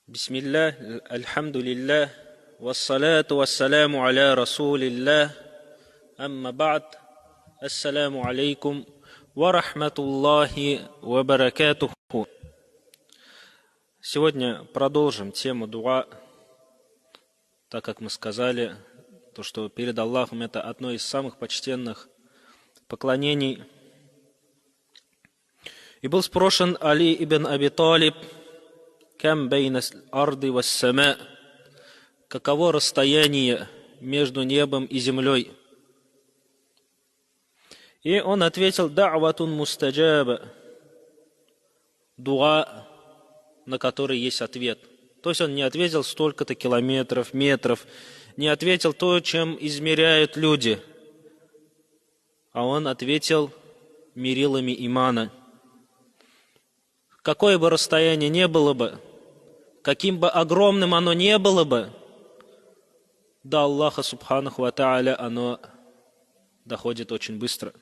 Бисмиллах, альхамдулиллах, вассалату вассаляму аля расулиллах, амма ба'д, ассаляму алейкум ва рахматуллахи ва баракатуху. Сегодня продолжим тему дуа, так как мы сказали, то, что перед Аллахом это одно из самых почтенных поклонений. И был спрошен Али ибн Аби Талиб, «Кам бейна арды вас сама», каково расстояние между небом и землей? И он ответил: «Да'ватун мустаджаба», дуа, на который есть ответ. То есть он не ответил столько-то километров, метров, не ответил то, чем измеряют люди, а он ответил мерилами имана. Какое бы расстояние ни было бы, каким бы огромным оно ни было бы, до Аллаха Субханаху ва Тааля оно доходит очень быстро.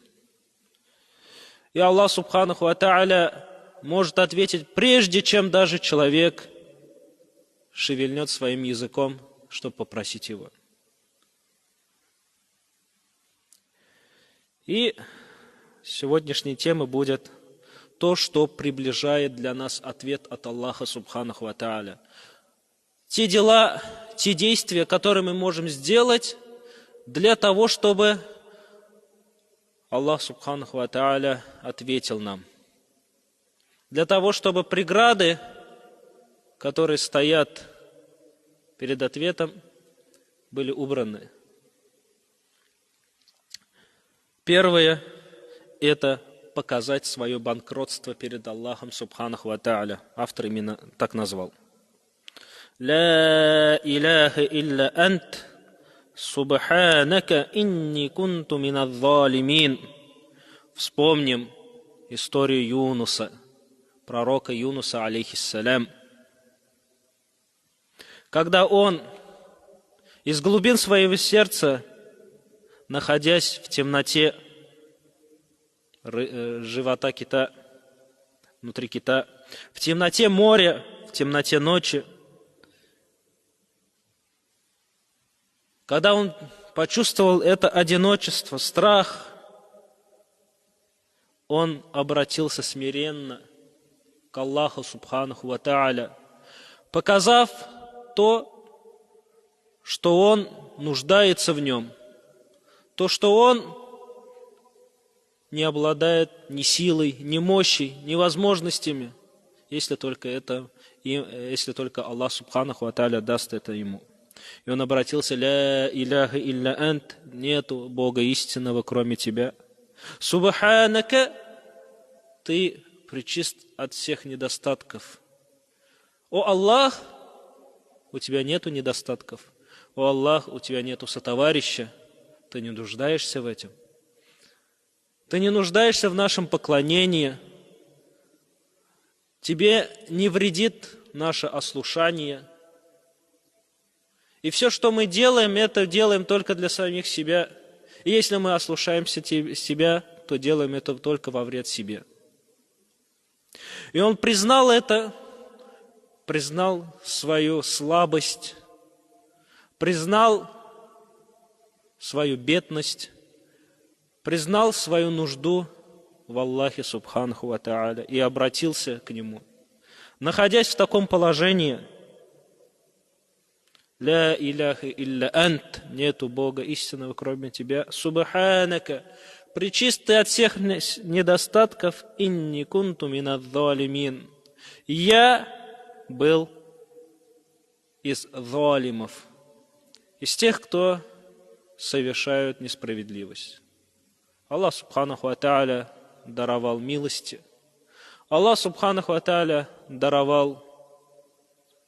И Аллах Субханаху ва Тааля может ответить, прежде чем даже человек шевельнет своим языком, чтобы попросить его. И сегодняшней темой будет то, что приближает для нас ответ от Аллаха Субханаху ва Тааля. Те дела, те действия, которые мы можем сделать для того, чтобы Аллах Субханаху ва Тааля ответил нам. Для того, чтобы преграды, которые стоят перед ответом, были убраны. Первое – это показать свое банкротство перед Аллахом Субханаху ва Тааля. Автор именно так назвал. «Ла иляха илля ант, субханака инни кунту минадh-залимин». Вспомним историю Юнуса, пророка Юнуса, алейхиссалям. Когда он из глубин своего сердца, находясь в темноте живота кита, внутри кита, в темноте моря, в темноте ночи, когда он почувствовал это одиночество, страх, он обратился смиренно к Аллаху Субханаху ва Тааля, показав то, что он нуждается в нем, то, что он не обладает ни силой, ни мощью, ни возможностями, если только Аллах Субханаху ва Тааля даст это ему. И он обратился: «Ля иляха илля ант», нету Бога истинного, кроме тебя. «Субханака», ты пречист от всех недостатков. О Аллах, у тебя нету недостатков. О Аллах, у тебя нету сотоварища. Ты не нуждаешься в этом. Ты не нуждаешься в нашем поклонении. Тебе не вредит наше ослушание. И все, что мы делаем, это делаем только для самих себя. И если мы ослушаемся себя, то делаем это только во вред себе». И он признал это, признал свою слабость, признал свою бедность, признал свою нужду в Аллахе Субханаху ва Тааля и обратился к Нему. Находясь в таком положении: «Ля иляха илля ант», нету Бога истинного, кроме тебя. «Субханака», пречист ты от всех недостатков. «Инни кунту минадh-залимин», я был из залимов, из тех, кто совершают несправедливость. Аллах Субханаху ва Тааля даровал милости. Аллах Субханаху ва Тааля даровал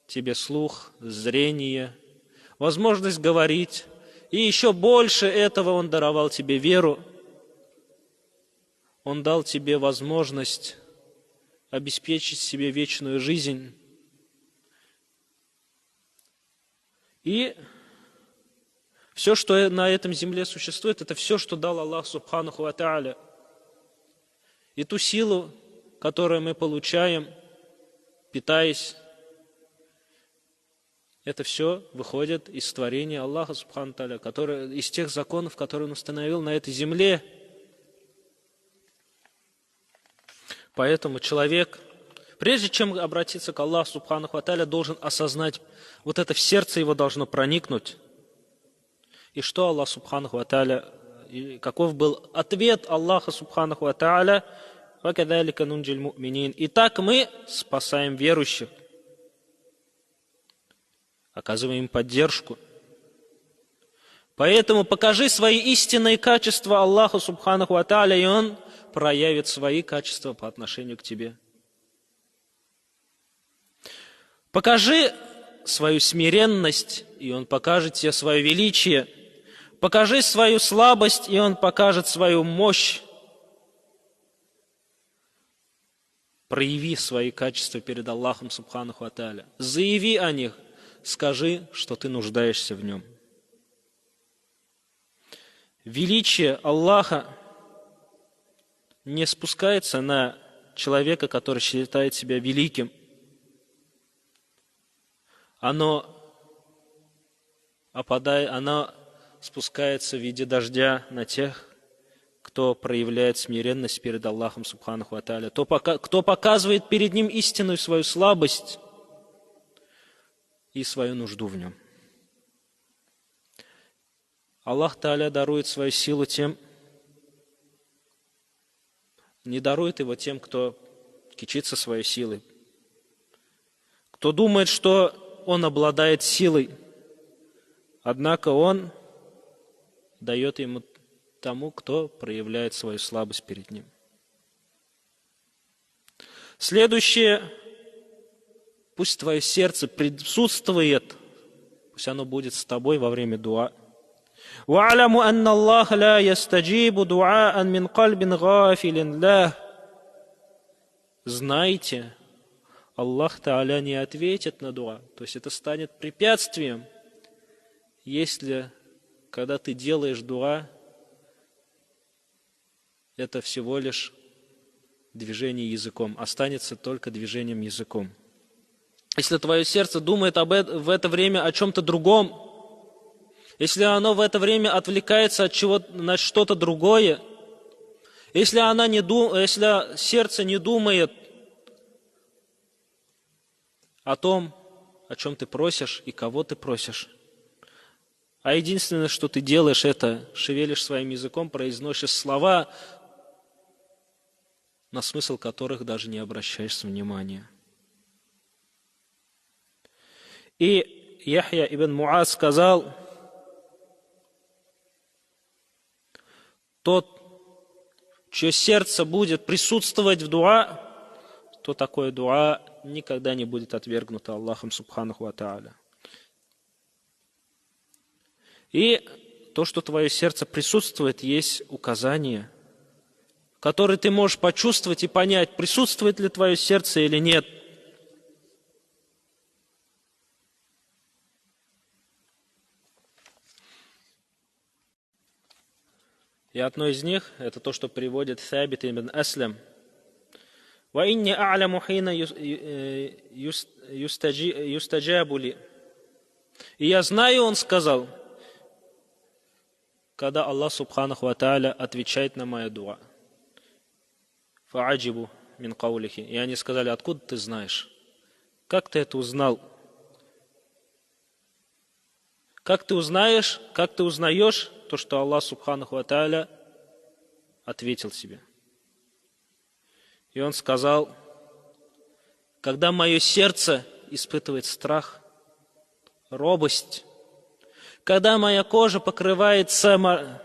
тебе слух, зрение, возможность говорить. И еще больше этого Он даровал тебе веру. Он дал тебе возможность обеспечить себе вечную жизнь. И все, что на этом земле существует, это все, что дал Аллах Субханаху ва Тааля. И ту силу, которую мы получаем, питаясь, Это все выходит из творения Аллаха Субхану Тааля, из тех законов, которые Он установил на этой земле. Поэтому человек, прежде чем обратиться к Аллаху Субхану Тааля, должен осознать, вот это в сердце его должно проникнуть. И что Аллах Субхану Тааля, и каков был ответ Аллаха Субхану Тааля: «Вакадалика нунджиль му'минин». Итак, мы спасаем верующих, оказываем им поддержку. Поэтому покажи свои истинные качества Аллаху Субхану Тааля, и Он проявит свои качества по отношению к тебе. Покажи свою смиренность, и Он покажет тебе свое величие. Покажи свою слабость, и Он покажет свою мощь. Прояви свои качества перед Аллахом Субхану Тааля. Заяви о них. Скажи, что ты нуждаешься в нем. Величие Аллаха не спускается на человека, который считает себя великим. Оно спускается в виде дождя на тех, кто проявляет смиренность перед Аллахом Субхану Тааля, кто показывает перед Ним истинную свою слабость и свою нужду в Нем. Аллах Тааля дарует свою силу не дарует его тем, кто кичится своей силой, кто думает, что он обладает силой, однако он дает ему тому, кто проявляет свою слабость перед ним. Следующее: пусть твое сердце присутствует, пусть оно будет с тобой во время дуа. وَاعْلَمُوا أَنَّ اللَّهَ لَا يَسْتَجِيبُ دُعَاءً مِنْ قَلْبٍ غَافِلٍ لَهُ. Знайте, Аллах Тааля не ответит на дуа. То есть это станет препятствием, если, когда ты делаешь дуа, это всего лишь движение языком, останется только движением языком. Если твое сердце думает в это время о чем-то другом, если оно в это время отвлекается от на что-то другое, если сердце не думает о том, о чем ты просишь и кого ты просишь, а единственное, что ты делаешь, это шевелишь своим языком, произносишь слова, на смысл которых даже не обращаешь внимания. И Яхья ибн Муаз сказал: тот, чье сердце будет присутствовать в дуа, то такое дуа никогда не будет отвергнуто Аллахом Субхану Тааля. И то, что твое сердце присутствует, есть указание, которое ты можешь почувствовать и понять, присутствует ли твое сердце или нет. И одно из них, это то, что приводит Сабит ибн Аслям. وَإِنِّي أَعْلَمُ حِينَ يُسْتَجَابُ لِي. И я знаю, он сказал, когда Аллах Субханаху ва Тааля отвечает на мою дуа. فَعَجِبُ мин قَوْلِهِ. И они сказали: откуда ты знаешь? Как ты это узнал? Как ты узнаешь то, что Аллах Субханаху ва Тааля ответил себе? И он сказал: когда мое сердце испытывает страх, робость, когда моя кожа покрывается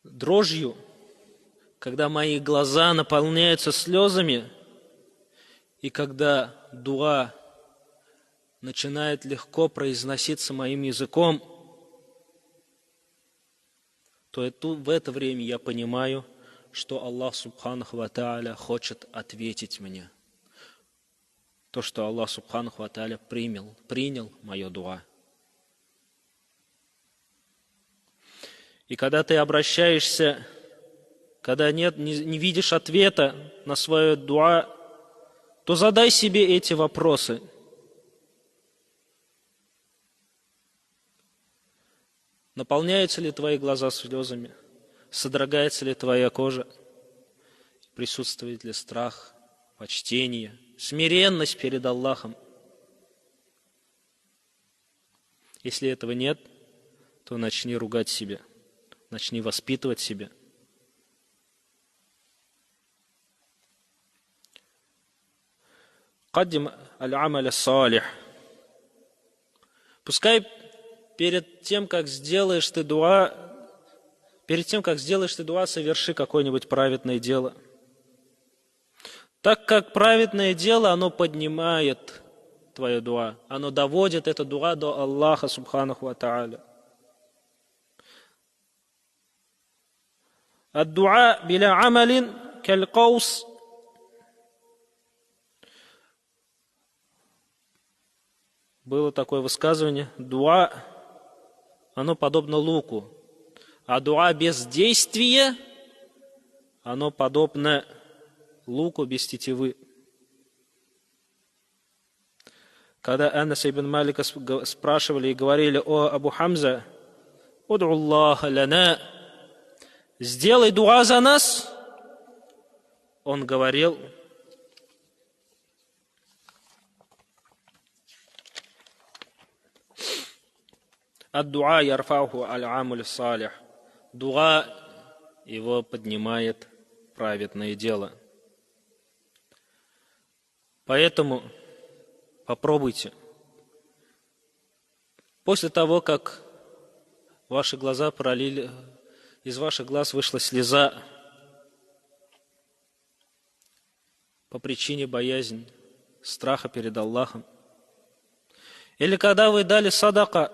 дрожью, когда мои глаза наполняются слезами, и когда дуа начинает легко произноситься моим языком, то в это время я понимаю, что Аллах Субханаху ва Тааля хочет ответить мне. То, что Аллах Субханаху ва Тааля принял мое дуа. И когда ты обращаешься, когда не видишь ответа на свое дуа, то задай себе эти вопросы. Наполняются ли твои глаза слезами? Содрогается ли твоя кожа? Присутствует ли страх, почтение, смиренность перед Аллахом? Если этого нет, то начни ругать себя, начни воспитывать себя. Каддим аль-амаля салих. Пускай перед тем, как сделаешь ты дуа, соверши какое-нибудь праведное дело. Так как праведное дело, оно поднимает твое дуа, оно доводит это дуа до Аллаха субханаху ва тааля. Ад-дуа биля амалин каль-каус. Было такое высказывание: дуа, оно подобно луку, а дуа без действия, оно подобно луку без тетивы. Когда Анас ибн Малика спрашивали и говорили: о Абу Хамза, уд'у Аллаха лана, сделай дуа за нас, он говорил: ад-дуа ярфаху аль-амуль салих. Дуа его поднимает праведное дело. Поэтому попробуйте. После того, как ваши глаза пролили, из ваших глаз вышла слеза по причине боязни, страха перед Аллахом, или когда вы дали садака,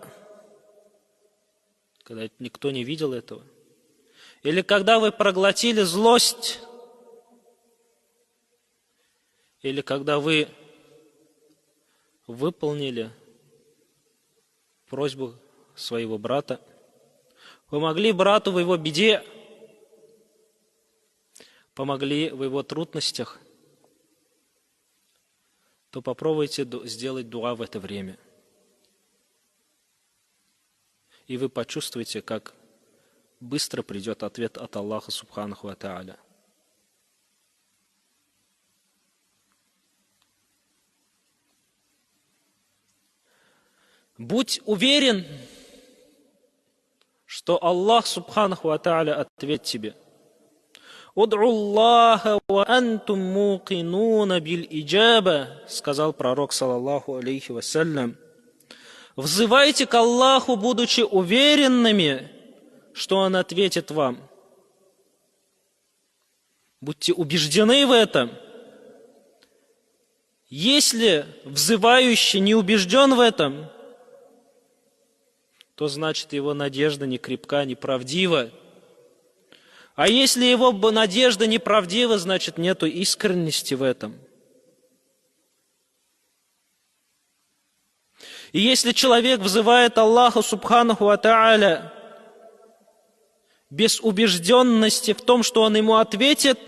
когда никто не видел этого, или когда вы проглотили злость, или когда вы выполнили просьбу своего брата, помогли брату в его беде, помогли в его трудностях, то попробуйте сделать дуа в это время. И вы почувствуете, как быстро придет ответ от Аллаха субханаху ва тааля. Будь уверен, что Аллах субханаху ва тааля ответит тебе. «Уд'у Аллаха ва антум мукинуна биль иджаба», сказал пророк, саллаллаху алейхи вассалям. Взывайте к Аллаху, будучи уверенными, что Он ответит вам. Будьте убеждены в этом. Если взывающий не убежден в этом, то значит его надежда не крепка, не правдива. А если его надежда неправдива, значит нету искренности в этом. И если человек взывает Аллаха субханаху ва тааля без убежденности в том, что он ему ответит,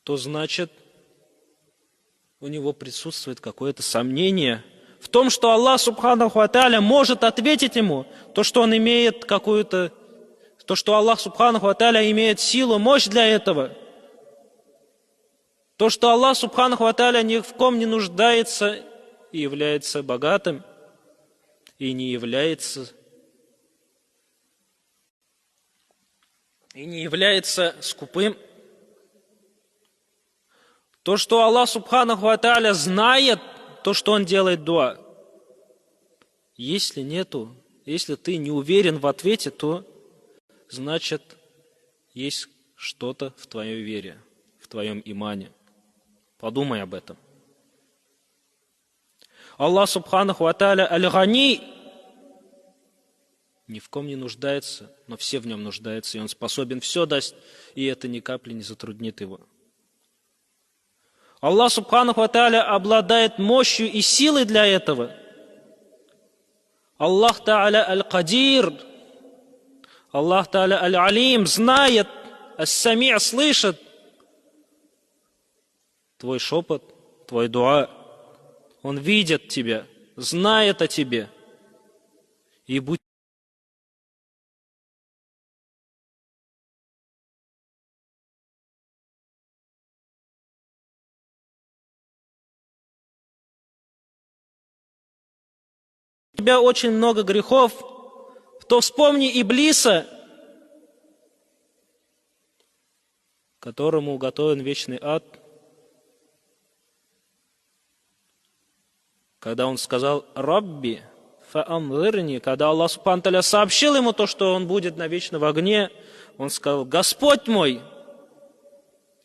то значит у него присутствует какое-то сомнение в том, что Аллах субханаху ва тааля может ответить ему, то, что он имеет то, что Аллах субханаху ва тааля имеет силу, мощь для этого. То, что Аллах субханаху ва тааля ни в ком не нуждается и является богатым, и не является скупым. То, что Аллах субханаху ва тааля знает то, что Он делает дуа. Если ты не уверен в ответе, то значит есть что-то в твоей вере, в твоем имане. Подумай об этом. Аллах субханаху ва тааля аль-гани, ни в ком не нуждается, но все в нем нуждаются, и Он способен все дать, и это ни капли не затруднит Его. Аллах субханаху ва тааля обладает мощью и силой для этого. Аллах тааля аль-кадир, Аллах тааля аль-алим, знает, ас-сами' слышит твой шепот, твой дуа. Он видит тебя, знает о тебе. и будь у тебя очень много грехов, то вспомни Иблиса, которому уготован вечный ад, когда он сказал «Рабби фаамвирни», когда Аллах Субхану ва Тааля сообщил ему то, что он будет навечно в огне, он сказал: «Господь мой,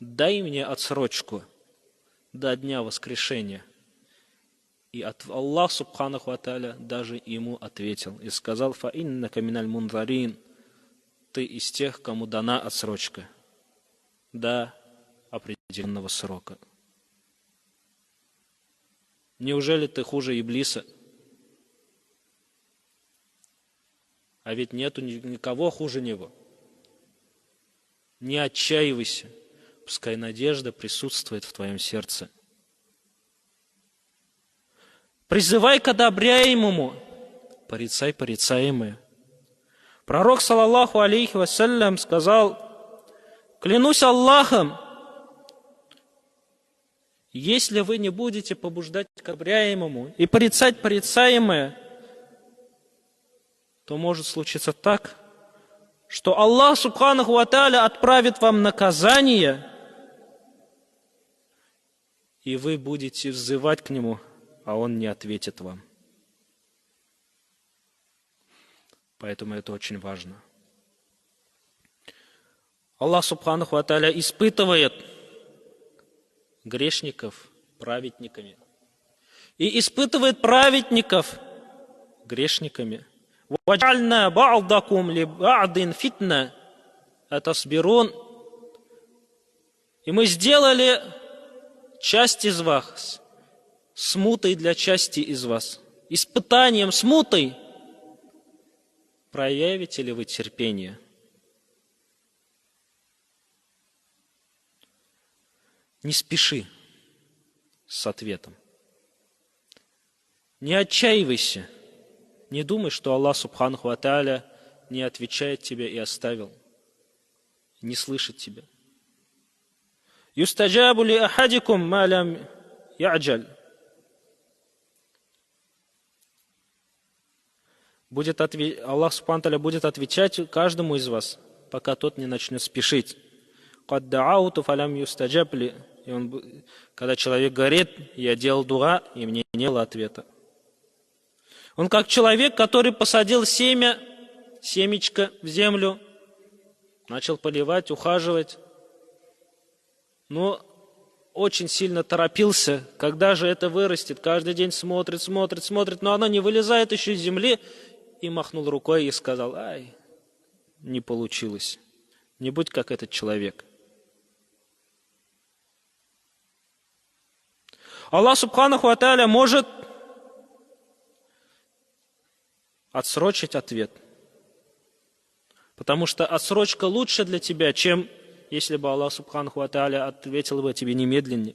дай мне отсрочку до дня воскрешения». И Аллах Субхану ва Тааля даже ему ответил и сказал: «Фа иннака миналь мунзарин», ты из тех, кому дана отсрочка до определенного срока. Неужели ты хуже Иблиса? А ведь нету никого хуже него. Не отчаивайся, пускай надежда присутствует в твоем сердце. Призывай к одобряемому, порицай порицаемое. Пророк, саллаллаху алейхи вассалям, сказал: «Клянусь Аллахом, если вы не будете побуждать к одобряемому и порицать порицаемое, то может случиться так, что Аллах Субханаху ва Тааля отправит вам наказание, и вы будете взывать к Нему, а Он не ответит вам». Поэтому это очень важно. Аллах Субханаху ва Тааля испытывает грешников праведниками и испытывает праведников грешниками. «Ваджальна ба'дакум ли ба'дин фитна атасбирун». И мы сделали часть из вас смутой для части из вас, испытанием, смутой. Проявите ли вы терпение? Не спеши с ответом. Не отчаивайся. Не думай, что Аллах Субханаху ва Тааля не отвечает тебе и оставил, не слышит тебя. «Юстаджабу ли ахадикум ма лям я'джаль». Аллах Субхану ва Тааля будет отвечать каждому из вас, пока тот не начнет спешить. «Кад да'ауту фалям юстаджаб ли». И когда человек говорит: «Я делал дуа, и мне не было ответа». Он как человек, который посадил семечко в землю, начал поливать, ухаживать, но очень сильно торопился, когда же это вырастет. Каждый день смотрит, но оно не вылезает еще из земли, и махнул рукой и сказал: «Ай, не получилось. Не будь как этот человек». Аллах Субханаху ва Тааля может отсрочить ответ, потому что отсрочка лучше для тебя, чем если бы Аллах Субханаху ва Тааля ответил бы тебе немедленно.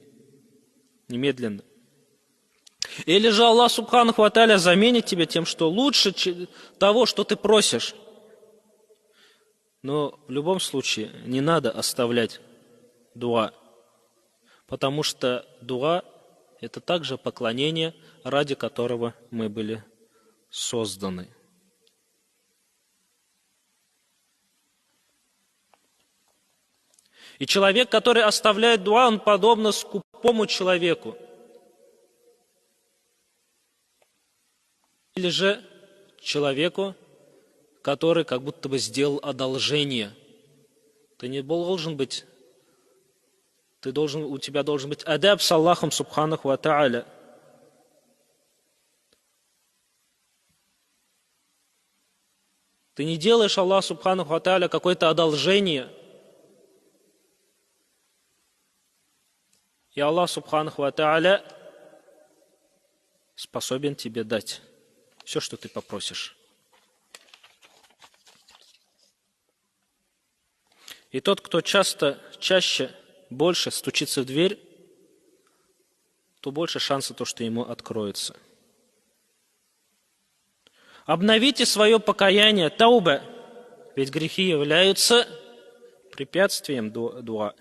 Или же Аллах Субханаху ва Тааля заменит тебе тем, что лучше того, что ты просишь. Но в любом случае не надо оставлять дуа, потому что дуа – это также поклонение, ради которого мы были созданы. И человек, который оставляет дуа, он подобно скупому человеку. Или же человеку, который как будто бы сделал одолжение. У тебя должен быть адаб с Аллахом Субханаху ва Тааля. Ты не делаешь Аллаху Субханаху ва Тааля какое-то одолжение. И Аллах Субханаху ва Тааля способен тебе дать все, что ты попросишь. И тот, кто чаще, больше стучится в дверь, то больше шанса, что ему откроется. Обновите свое покаяние, тауба, ведь грехи являются препятствием дуа.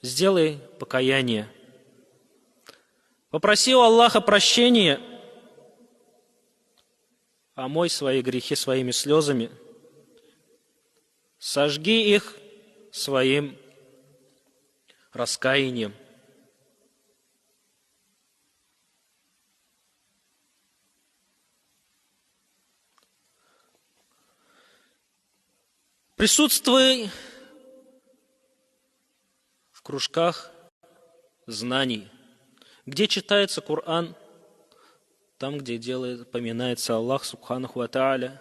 Сделай покаяние. Попроси у Аллаха прощения, омой свои грехи своими слезами, сожги их своим раскаянием. Присутствуй в кружках знаний, где читается Коран, там, где поминается Аллах Субханаху ва Тааля,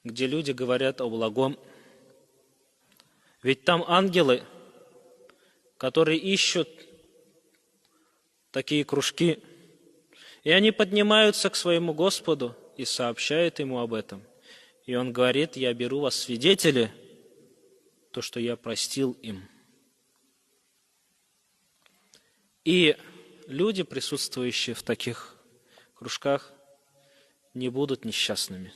где люди говорят о благом. Ведь там ангелы, которые ищут такие кружки, и они поднимаются к своему Господу и сообщают ему об этом. И он говорит: я беру вас свидетели, то, что я простил им. И люди, присутствующие в таких кружках, не будут несчастными.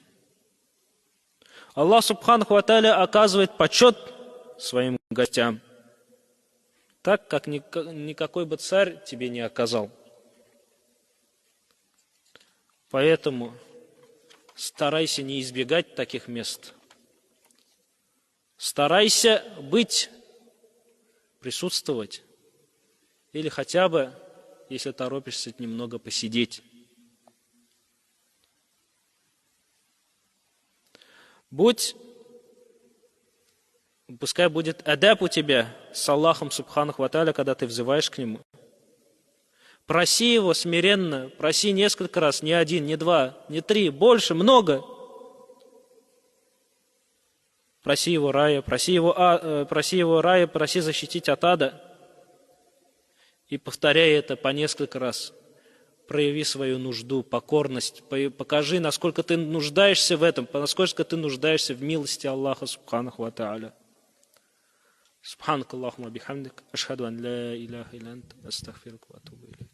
Аллах Субханаху ва Тааля оказывает почет своим гостям, так, как никакой бы царь тебе не оказал. Поэтому старайся не избегать таких мест. Старайся присутствовать, или хотя бы, если торопишься, немного посидеть. Пускай будет адаб у тебя с Аллахом Субханаху ва Тааля, когда ты взываешь к Нему. Проси Его смиренно, проси несколько раз, не один, не два, не три, больше, много. Проси Его рая, проси защитить от ада. И повторяй это по несколько раз. Прояви свою нужду, покорность, покажи, насколько ты нуждаешься в этом, насколько ты нуждаешься в милости Аллаха Субханаху ва Тааля. Субханак Аллахума бихамдик, ашхаду ан ла иляха илля анта, астагфирука ва атубу илейк.